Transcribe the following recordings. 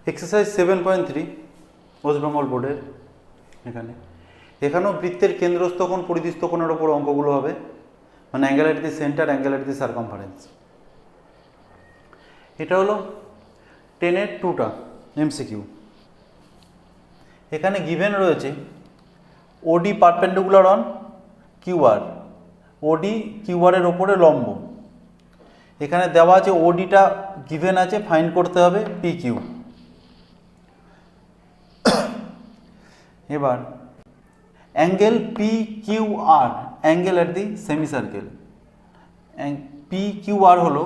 Exercise 7.3 West Bengal বোর্ডের এখানেও বৃত্তের কেন্দ্রস্থ কোণ পরিধিস্থ কোণের ওপর অঙ্কগুলো হবে, মানে angle at the centre, angle at the circumference. এটা হলো 10-এর 2টা এমসিকিউ। এখানে গিভেন রয়েছে ওডি পারপেন্ডিকুলার অন কিউআর, ওডি কিউআরের ওপরে লম্ব। এখানে দেওয়া আছে ওডিটা গিভেন আছে, ফাইন্ড করতে হবে পি কিউ। এবার angle P Q R, angle at the semicircle. P Q R হলো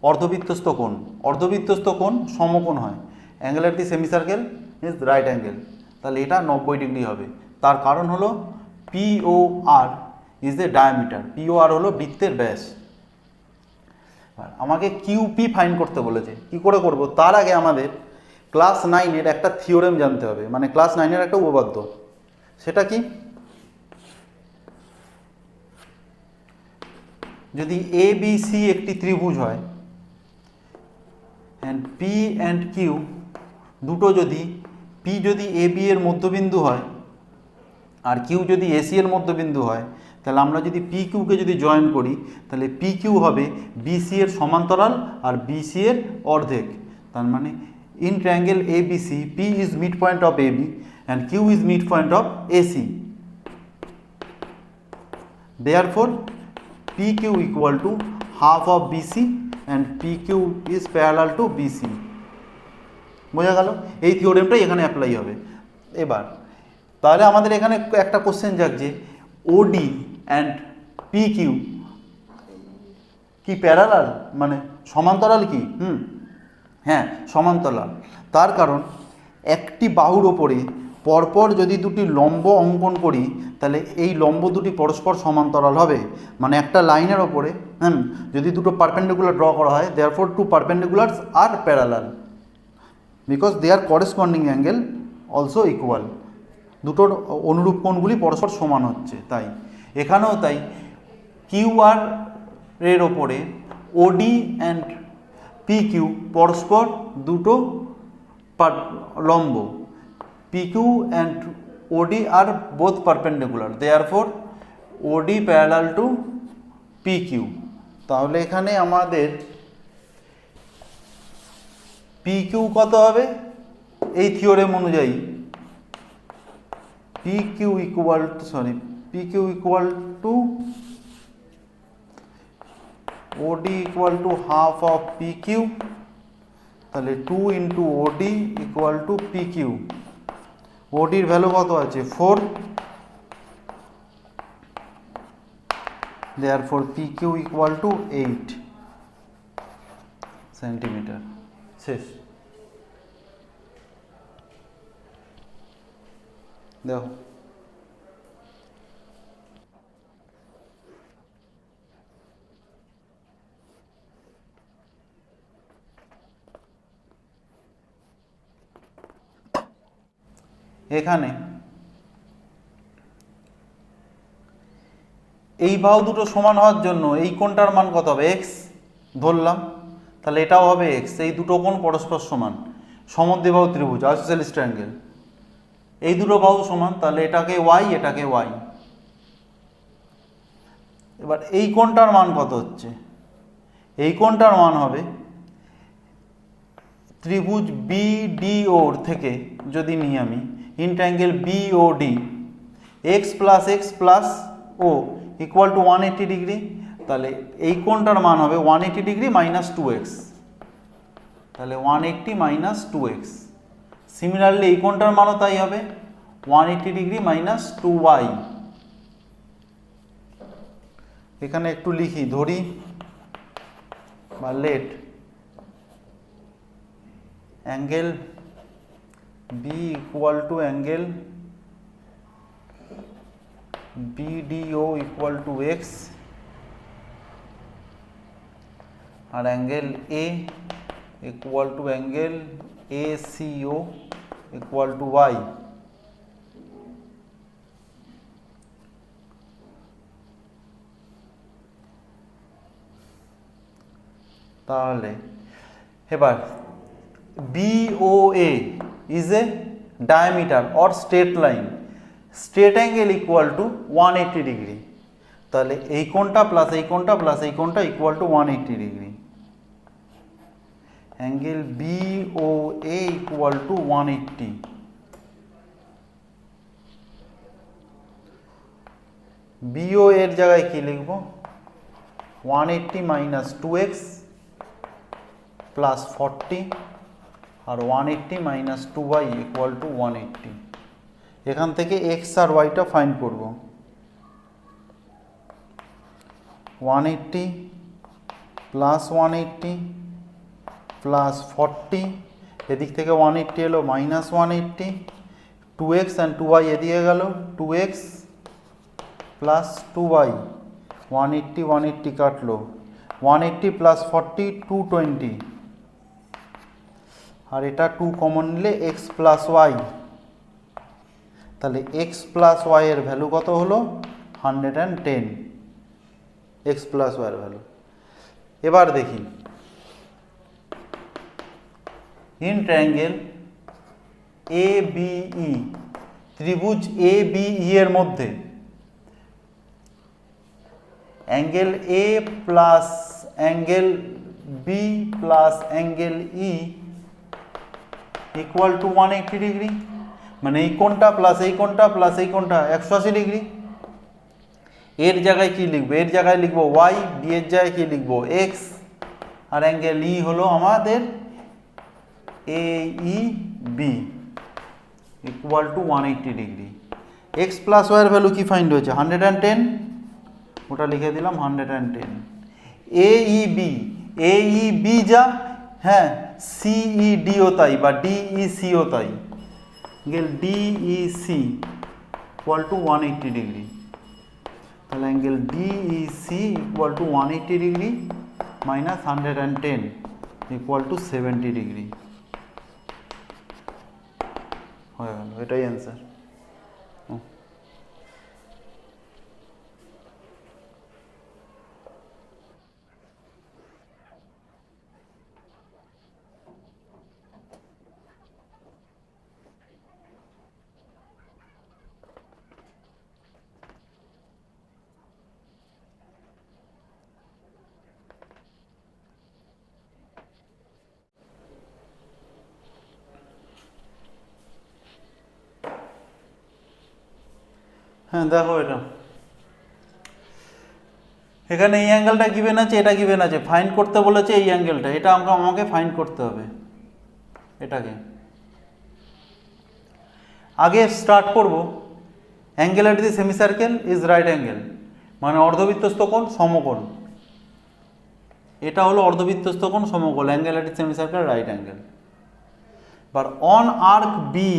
অর্ধবৃত্তস্থ কোণ, অর্ধবৃত্তস্থ কোণ সমকোণ হয়। Angle at the semicircle is right angle, তাহলে এটা 90 ডিগ্রি হবে। তার কারণ হলো P O R is a diameter, P O R হলো বৃত্তের ব্যাস। আমাকে কিউপি ফাইন্ড করতে বলেছে, কি করে করব? তার আগে আমাদের ক্লাস 9-এর একটা থিওরেম জানতে হবে, মানে ক্লাস 9-এর একটা উপপাদ্য। সেটা কি? যদি এ বি সি একটি ত্রিভুজ হয় অ্যান্ড পি অ্যান্ড কিউ দুটো, যদি পি যদি এ বি এর মধ্যবিন্দু হয় আর কিউ যদি এসি এর মধ্যবিন্দু হয়, তাহলে আমরা যদি পি কিউকে যদি জয়েন করি, তাহলে পি কিউ হবে বিসি এর সমান্তরাল আর বিসি এর অর্ধেক। তার মানে in triangle A B C, P is mid point of A B and Q is mid point of A C. Therefore, PQ equal to half of BC and PQ is parallel to BC. বোঝা গেল? এই থিওরেমটাই এখানে apply হবে। এবার তাহলে আমাদের এখানে একটা কোশ্চেন যাক যে ওডি অ্যান্ড PQ কি প্যারালাল, মানে সমান্তরাল কি? হ্যাঁ, সমান্তরাল। তার কারণ একটি বাহুর ওপরে পরপর যদি দুটি লম্ব অঙ্কন করি, তাহলে এই লম্ব দুটি পরস্পর সমান্তরাল হবে। মানে একটা লাইনের ওপরে যদি দুটো পারপেন্ডিকুলার ড্র করা হয়, therefore two perpendiculars are parallel because they are corresponding angle also equal. দুটোর অনুরূপ কোণগুলি পরস্পর সমান হচ্ছে। তাই এখানেও তাই কিউআর এর ওপরে ওডি অ্যান্ড পি কিউ পরস্পর দুটো লম্ব। PQ and OD are both perpendicular, therefore OD parallel to PQ. তাহলে এখানে আমাদের PQ কত হবে? এই থিওরেম অনুযায়ী PQ equal to OD equal to half of PQ, তাহলে 2 into OD equal to PQ। ওডির ভ্যালু কত আছে? 4, therefore PQ equal to 8 centimetre. শেষ। দেখো এখানে এই বাহু দুটো সমান হওয়ার জন্য এই কোণটার মান কত হবে? এক্স ধরলাম, তাহলে এটাও হবে এক্স। এই দুটো কোণ পরস্পর সমান, সমদ্বিবাহু ত্রিভুজ, আইসোসেলিস ট্রায়াঙ্গেল। এই দুটো বাহু সমান, তাহলে এটাকে ওয়াই, এটাকে ওয়াই। এবার এই কোণটার মান কত হচ্ছে? এই কোণটার মান হবে ত্রিভুজ বিডিওর থেকে যদি নিই আমি in triangle B O D, x plus O equal to 180 degree, তাহলে এই কোণটার মান হবে 180 ডিগ্রি মাইনাস 2x, তাহলে 180 মাইনাস 2x। সিমিলারলি এই কোণটার মানও তাই হবে 180 ডিগ্রি মাইনাস 2y। এখানে একটু লিখি, ধরি বা let angle B equal to angle BDO equal to x আর angle A equal to angle ACO equal to y। তাহলে এবার BOA is a diameter or straight line, straight angle equal to 180 degree. তাহলে এই কোণটা plus এই কোণটা plus এই কোণটা equal to 180 degree. Angle BOA equal to 180। BO এর জায়গায় কি লিখব? 180 মাইনাস 2x প্লাস 40 আর 180 মাইনাস 2y ইকুয়াল টু 180। এখান থেকে x আর yটা ফাইন্ড করব। 180 প্লাস 180 প্লাস 40, এদিক থেকে 180 এলো মাইনাস 180, 2x অ্যান্ড 2y এদিকে গেল, 2x প্লাস 2y, 180 180 কাটলো, 180 প্লাস 40 220, আর এটা 2 কমন নিলে x প্লাস y। তাহলে x প্লাস y এর ভ্যালু কত হলো? 110 x প্লাস y এর ভ্যালু। এবার দেখি ইন ট্রায়াঙ্গেল ABE, ত্রিভুজ ABE এর মধ্যে angle A plus angle B plus angle E equal to 180 degree. মানে এই কোণটা প্লাস এই কোণটা প্লাস এই কোণটা 180 ডিগ্রি। এর জায়গায় কি লিখবো? এর জায়গায় লিখবো y, b এর জায়গায় কি লিখবো? x, আর অ্যাঙ্গেল E হলো আমাদের AEB equal to 180 degree. x plus y এর ভ্যালু কি ফাইন্ড হয়েছে? 110, ওটা লিখে দিলাম 110। AEB যা, হ্যাঁ CED ও তাই, বা DEC ও তাই। Angle DEC equal to 180 degree. তাহলে angle DEC equal to 180 degree minus 110 equal to 70 degree হয়ে গেল। এটাই অ্যান্সার। হ্যাঁ দেখো, এটা এখানে এই অ্যাঙ্গেলটা গিভেন আছে, এটা গিভেন আছে, ফাইন্ড করতে বলেছে এই অ্যাঙ্গেলটা, এটা আমাকে ফাইন্ড করতে হবে। এটাকে আগে স্টার্ট করব। Angle at the semicircle is right angle, মানে অর্ধবৃত্তস্থ কোণ সমকোণ। এটা হলো অর্ধবৃত্তস্থ কোণ সমকোণ, angle at the semicircle right angle. But on arc B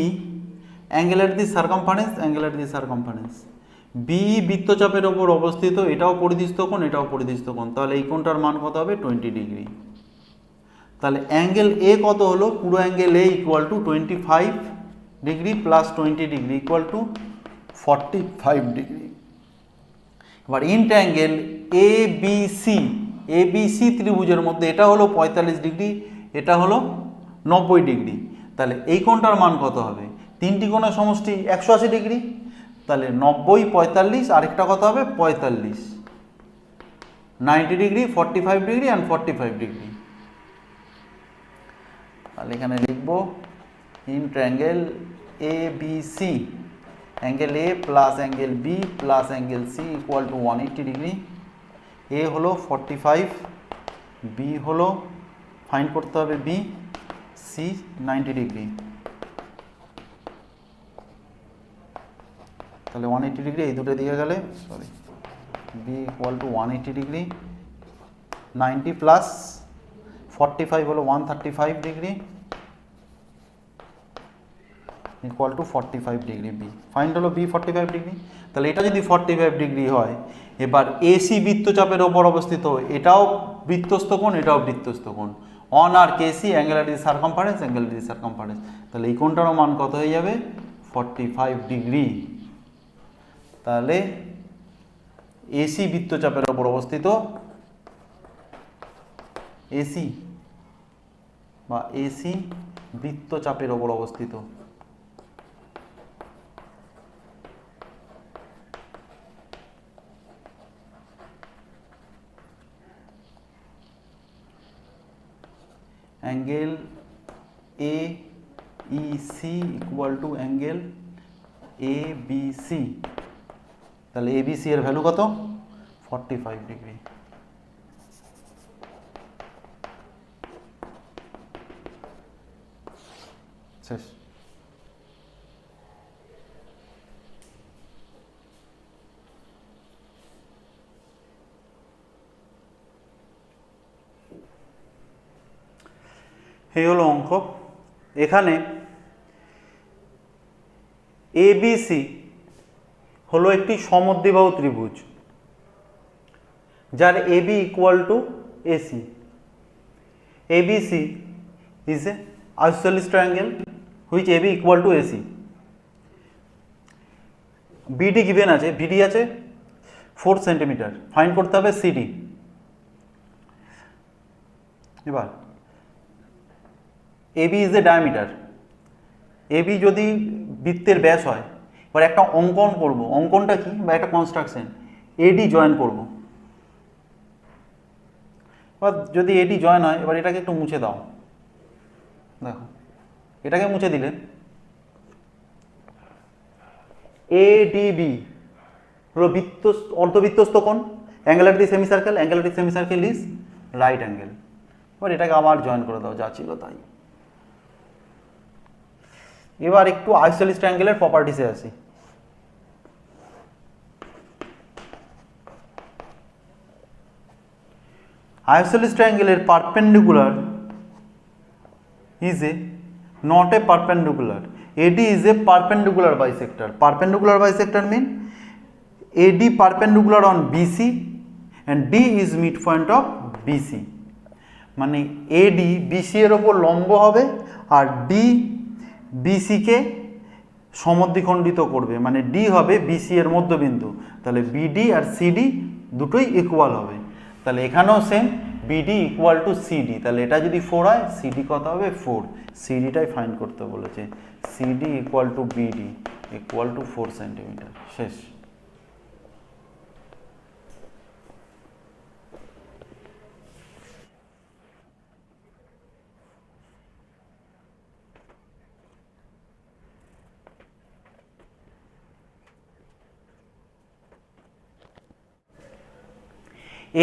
angle at the circumference, angle at the circumference B বৃত্তচাপের ওপর অবস্থিত, এটাও পরিধিস্থ কোণ, এটাও পরিধিস্থ কোণ। তাহলে এই কোণটার মান কত হবে? 20 ডিগ্রি। তাহলে অ্যাঙ্গেল এ কত হলো? পুরো angle A equal to 25 degree plus 20 degree equal to 45 degree. এবার ইন ট্রায়াঙ্গেল ABC ত্রিভুজের মধ্যে এটা হলো 45 ডিগ্রি, এটা হলো 90 ডিগ্রি। তাহলে এই কোণটার মান কত হবে? তিনটি কোণের সমষ্টি 180 ডিগ্রি। তাহলে 90 45, আরেকটা কত হবে? 45, 90 ডিগ্রি, 45 ডিগ্রি অ্যান্ড 45 ডিগ্রি। তাহলে এখানে লিখব in triangle ABC angle A plus angle B plus angle C equal to 180 degree. A হলো 45, B হলো ফাইন্ড করতে হবে B, C 90 ডিগ্রি। তাহলে 180 ডিগ্রি এই দুটো দিকে গেলে, sorry, B equal to 180 degree, 90 plus 45 হলো 135 degree equal to 45 degree. B find হলো বি 45 ডিগ্রি। তাহলে এটা যদি 45 ডিগ্রি হয়, এবার এসি বৃত্তচাপের ওপর অবস্থিত, এটাও বৃত্তস্থ কোণ, এটাও বৃত্তস্থ কোণ। অন আর কেসি angle at the circumference, angle at the circumference. তাহলে এই কোণটারও মান কত হয়ে যাবে? 45 ডিগ্রি। তাহলে এসি বৃত্তচাপের ওপর অবস্থিত, এসি বা এসি বৃত্তচাপের ওপর অবস্থিত। Angle A E C equal to angle A B C. তাহলে এ বি সি এর ভ্যালু কত? 45 ডিগ্রি। শেষ। এই হলো অঙ্ক। এখানে এবিসি হলো একটি সমদ্বিবাহু ত্রিভুজ যার A B equal to A C. A B C is a isosceles triangle which AB equal to AC. BD given আছে, BD আছে 4 সেন্টিমিটার, ফাইন্ড করতে হবে CD। এবার AB is a diameter. AB যদি বৃত্তের ব্যাস হয়, এবার একটা অঙ্কন করব। অঙ্কনটা কি? বা একটা কনস্ট্রাকশন, AD জয়েন করব। এবার যদি AD জয়েন হয়, এবার এটাকে একটু মুছে দাও। দেখো, এটাকে মুছে দিলে এডিবি হলো অর্ধবৃত্তস্থ কোণ, angle at the semicircle, angle at the semicircle is right angle. এবার এটাকে আবার জয়েন করে দাও, যা ছিল তাই। এবার একটু আইসোসেলিস ট্রায়াঙ্গেলের প্রপার্টিসে আসি। আইসোসেলিস ট্রায়াঙ্গেলের perpendicular is a not a perpendicular. AD is a perpendicular bisector. Perpendicular bisector mean AD perpendicular on BC and D is midpoint of BC. মানে AD BC এর ওপর লম্ব হবে আর D BC কে সমদ্বিখণ্ডিত করবে, মানে D হবে BC এর মধ্যবিন্দু। তাহলে BD আর CD দুটোই ইকুয়াল হবে। তাহলে এখানেও same, BD equal to CD। তাহলে এটা যদি 4 হয়, CD কত হবে? 4। সিডিটাই ফাইন্ড করতে বলেছে। CD equal to BD equal to 4 centimetre. শেষ।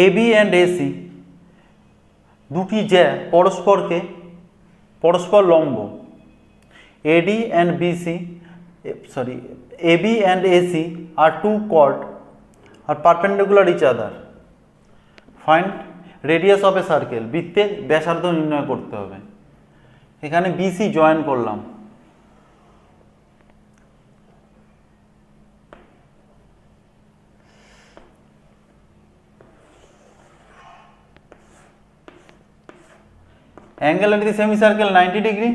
AB and AC দুটি জ্যা পরস্পর লম্ব। AD and BC, sorry, AB and AC are two chord are perpendicular each other. Find radius of a circle. বৃত্তের ব্যাসার্ধ নির্ণয় করতে হবে। এখানে BC জয়েন করলাম। Angle at the semicircle 90 degree.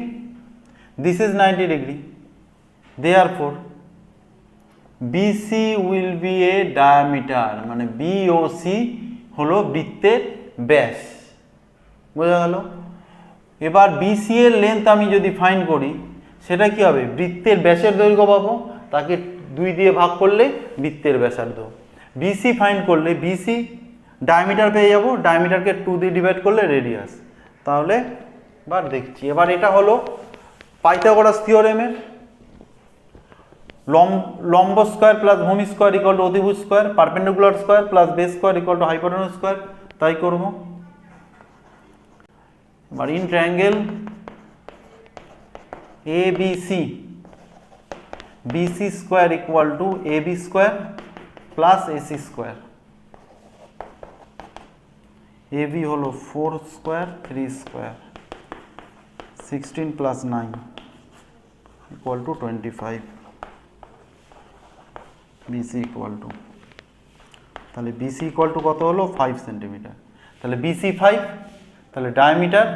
This is 90 degree. Therefore, BC will be a diameter. মানে BOC হলো বৃত্তের ব্যাস। বোঝা গেল? এবার BC এর লেন্থ আমি যদি ফাইন্ড করি, সেটা কি হবে? বৃত্তের ব্যাসের দৈর্ঘ্য পাবো, তাকে 2 দিয়ে ভাগ করলে বৃত্তের ব্যাসার্ধ। BC ফাইন্ড করলে BC ডায়ামিটার পেয়ে যাব, ডায়ামিটারকে 2 দিয়ে ডিভাইড করলে রেডিয়াস। তাহলে এবার দেখছি, এবার এটা হলো পাইথাগোরাস থিওরেমের লম্ব স্কয়ার প্লাস ভূমি স্কয়ার ইকুয়াল টু অতিভুজ square, perpendicular square plus base square equal to hypotenuse square. তাই করব। এবার in triangle ABC, BC square equal to AB square plus AC square. AB হলো 4 square 3 square, 16 plus 9 equal to 25। BC equal to, তাহলে BC equal to কত হলো? 5 centimetre. তাহলে BC 5, তাহলে diameter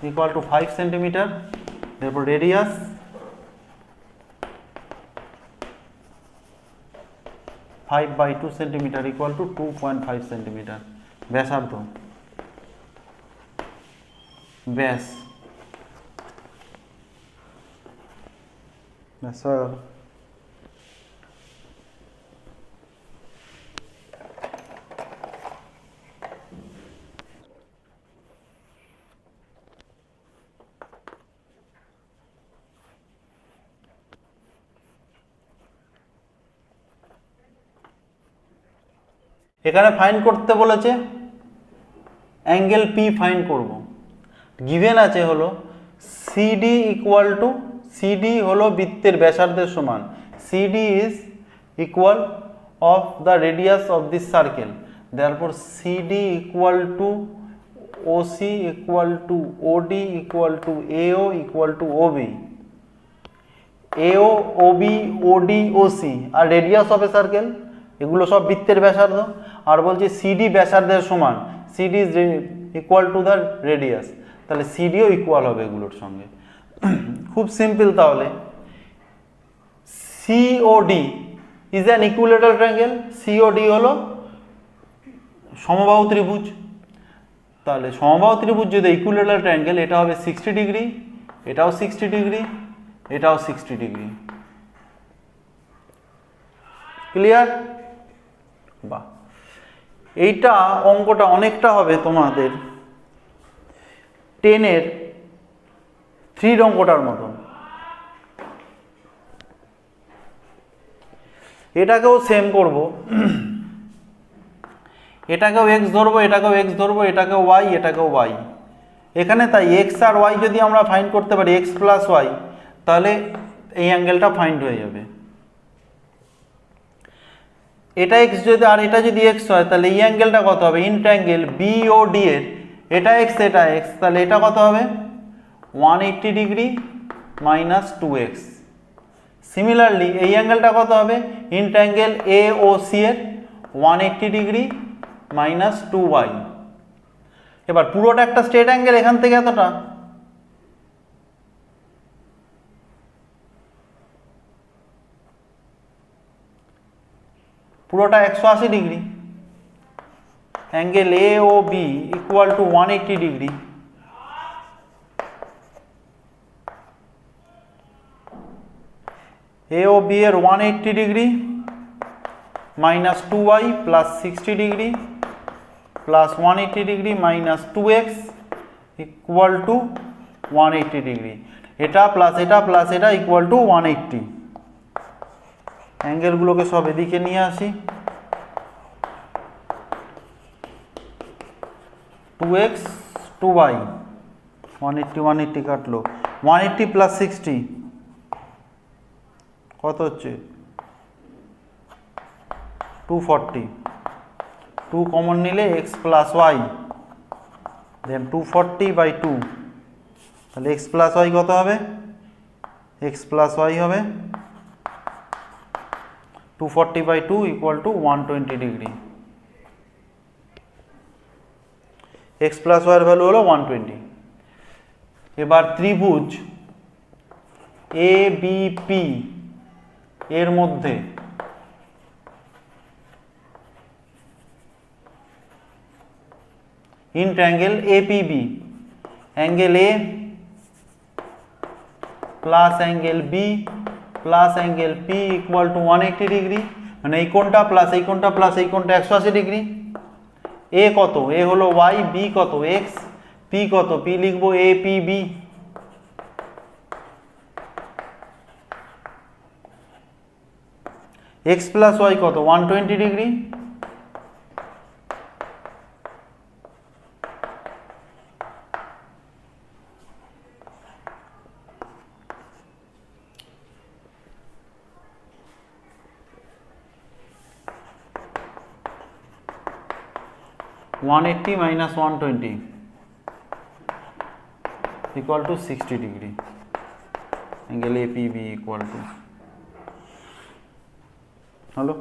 equal to 5 centimetre. তারপর radius (5/2 centimetre equal to 2.5 centimetre. ব্যাসার্ধ ব্যাস, ব্যাস হয়ে গেল। এখানে ফাইন্ড করতে বলেছে অ্যাঙ্গেল পি ফাইন্ড করব। গিভেন আছে হলো সিডি ইকুয়াল টু, সিডি হলো বৃত্তের ব্যাসার্ধের সমান, CD is equal of the radius of this circle, therefore CD equal to OC equal to OD equal to AO equal to OB. AO, OB, OD, OC are radius of a circle, এগুলো সব বৃত্তের ব্যাসার্ধ। আর বলছে CD ব্যাসার্ধের সমান, CD is equal to the radius, তাহলে সিডিও ইকুয়াল হবে এগুলোর সঙ্গে। খুব সিম্পল। তাহলে COD is an equilateral triangle, COD হলো সমবাহু ত্রিভুজ। তাহলে সমবাহু ত্রিভুজ যদি ইকুইলেটারাল ট্রায়াঙ্গেল, এটা হবে 60 ডিগ্রি, এটাও 60 ডিগ্রি, এটাও 60 ডিগ্রি। ক্লিয়ার? বাহ, এইটা অঙ্কটা অনেকটা হবে তোমাদের 10-এর 3 অঙ্কটার মতন। এটাকেও সেম করব, এটাকেও এক্স ধরবো, এটাকেও এক্স ধরবো, এটাকেও ওয়াই, এটাকেও ওয়াই। এখানে তাই এক্স আর ওয়াই যদি আমরা ফাইন্ড করতে পারি, এক্স প্লাস ওয়াই, তাহলে এই অ্যাঙ্গেলটা ফাইন্ড হয়ে যাবে। এটা এক্স যদি আর এটা যদি এক্স হয়, তাহলে এই অ্যাঙ্গেলটা কত হবে? ইন্ট্রাঙ্গেল বিওডি এর এটা এক্স, এটা এক্স, তাহলে এটা কত হবে? 180 ডিগ্রি মাইনাস 2x। সিমিলারলি এই অ্যাঙ্গেলটা কত হবে? ইন্ট্রাঙ্গেল এওসি এর 180 ডিগ্রি মাইনাস 2y। এবার পুরোটা একটা স্ট্রেট অ্যাঙ্গেল, এখান থেকে এতটা, পুরোটা 180 degree. Angle A O B equal to 180 degree. A O B এর 180 degree minus 2y plus 60 degree plus 180 degree minus 2x equal to 180 degree. এটা প্লাস এটা প্লাস এটা ইকুয়াল টু 180। অ্যাঙ্গেলগুলোকে সব এদিকে নিয়ে আসি। 2x 2y, 180 180 কাটলো, 180 প্লাস 60 কত হচ্ছে? 240। 2 কমন নিলে x plus Y, then 240 by 2, তাহলে x প্লাস ওয়াই কত হবে? x প্লাস ওয়াই হবে 240 by 2 equal to 120 degree. x plus Y এর ভ্যালু হলো 120। এবার ত্রিভুজ এ বি পি এর মধ্যে in triangle A P B, angle A plus angle B plus angle P equal to 180 degree, মানে এই কোণটা প্লাস এই কোণটা প্লাস এই কোণটা 180 ডিগ্রি। এ কত? এ হলো ওয়াই, বি কত? এক্স, পি কত? পি লিখবো A P B. X plus Y কত? 120 degree. -180 minus 120 equal to 60 degree. Angle APB equal to, hello?